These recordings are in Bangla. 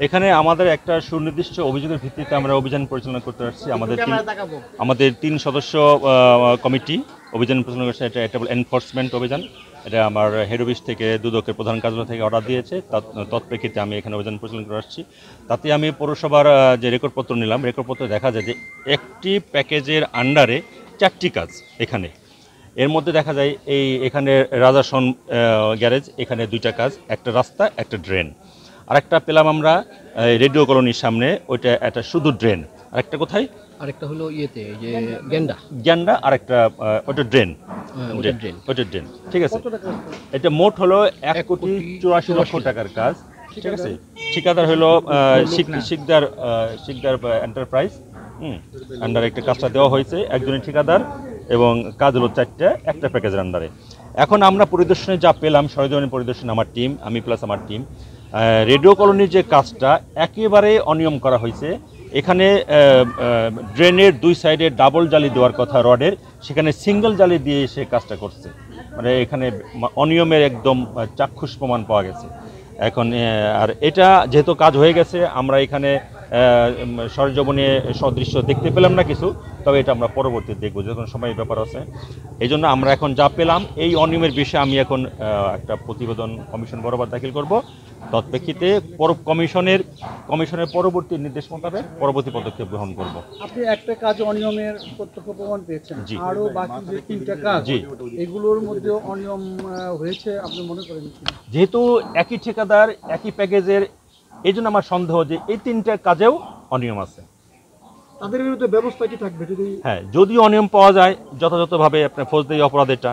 এখানে আমাদের একটা সুনির্দিষ্ট অভিযোগের ভিত্তিতে আমরা অভিযান পরিচালনা করতে আসছি। আমাদের 3 সদস্য কমিটি অভিযান পরিচালনা করছে। এটা এনফোর্সমেন্ট অভিযান। এটা আমার হেড অফিস থেকে দুদকের প্রধান কার্যালয় থেকে অর্ডার দিয়েছে। তৎপ্রেক্ষিতে আমি এখানে অভিযান পরিচালনা করে আসছি। তাতে আমি পৌরসভার যে রেকর্ডপত্র নিলাম, রেকর্ডপত্রে দেখা যায় যে একটি প্যাকেজের আন্ডারে 4টি কাজ এখানে। এর মধ্যে দেখা যায় এখানে রাজাসন গ্যারেজ, এখানে 2টা কাজ, একটা রাস্তা, একটা ড্রেন। আরেকটা পেলাম আমরা রেডিও কলোনির সামনে, ওইটা একটা শুধু ড্রেন। আরেকটা কোথায়? আরেকটা হলো ইয়েতে যে গেন্ডা গ্যান্ডা, আরেকটা ওইটা ড্রেন। ওইটা ড্রেন, ঠিক আছে। এটা মোট হলো 1,84,00,000 টাকার কাজ, ঠিক আছে। ঠিকাদার হলো শিকদার এন্টারপ্রাইজ। আন্ডারে একটা কাজটা দেওয়া হয়েছে, একজনের ঠিকাদার, এবং কাজ হলো 4টা, একটা প্যাকেজের আন্ডারে। এখন আমরা পরিদর্শনে যা পেলাম, সরজমিন পরিদর্শনে আমার টিম, আমি প্লাস আমার টিম, রেডিও কলোনির যে কাজটা একেবারে অনিয়ম করা হয়েছে। এখানে ড্রেনের 2 সাইডে ডাবল জালি দেওয়ার কথা রডের, সেখানে সিঙ্গেল জালি দিয়ে সে কাজটা করছে। মানে এখানে অনিয়মের একদম চাক্ষুষ প্রমাণ পাওয়া গেছে। এখন আর এটা যেহেতু কাজ হয়ে গেছে, আমরা এখানে সরজমিনে সদৃশ্য দেখতে পেলাম না কিছু, তবে এটা আমরা পরবর্তীতে দেখব, যখন সময় ব্যাপার আছে। এই জন্য আমরা এখন যা পেলাম এই অনিয়মের বিষয়ে আমি এখন একটা প্রতিবেদন কমিশন বরাবর দাখিল করব। তৎপ্রেক্ষিতে কমিশনের পরবর্তী নির্দেশ মোতাবেক পরবর্তী পদক্ষেপ গ্রহণ করব। আপনি একটা কাজ অনিয়মের প্রত্যক্ষ প্রমাণ পেয়েছেন, আরো বাকি যে 3টা কাজ, জি, এগুলোর মধ্যে অনিয়ম হয়েছে আপনি মনে করেন? যেহেতু একই ঠিকাদার, একই প্যাকেজের, এই জন্য আমার সন্দেহ যে এই 3টা কাজেও অনিয়ম আছে। তাদের বিরুদ্ধে ব্যবস্থা কি থাকবে? যদি অনিয়ম পাওয়া যায়, যথাযথভাবে আপনার ফৌজদারি অপরাধ, এটা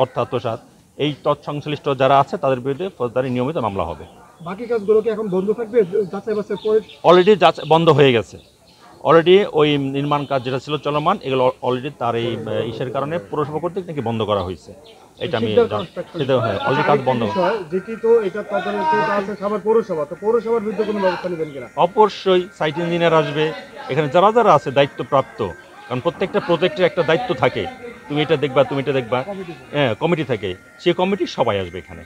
অর্থাৎ আত্মসাৎ, এই তৎসংশ্লিষ্ট যারা আছে তাদের বিরুদ্ধে ফৌজদারি নিয়মিত মামলা হবে। বাকি কাজগুলো কি এখন বন্ধ থাকবে? যাচাই বাছাই পরে অলরেডি বন্ধ হয়ে গেছে। অলরেডি ওই নির্মাণ কাজ যেটা ছিল চলমান, এগুলো অলরেডি তার এই ইসের কারণে পৌরসভা কর্তৃক নাকি বন্ধ করা হয়েছে। এটা আমি অলরেডি কাজ বন্ধ। যেটি তো এটা তদারকিতে আছে খাবার পৌরসভা, তো পৌরসভার বিরুদ্ধে কোনো ব্যবস্থা নেবেন কিনা? অবশ্যই সাইট ইঞ্জিনিয়ার আসবে, এখানে যারা যারা আছে দায়িত্বপ্রাপ্ত, কারণ প্রত্যেকটা প্রজেক্টের একটা দায়িত্ব থাকে, তুমি এটা দেখবা, তুমি এটা দেখবা, কমিটি থাকে, সেই কমিটি সবাই আসবে এখানে।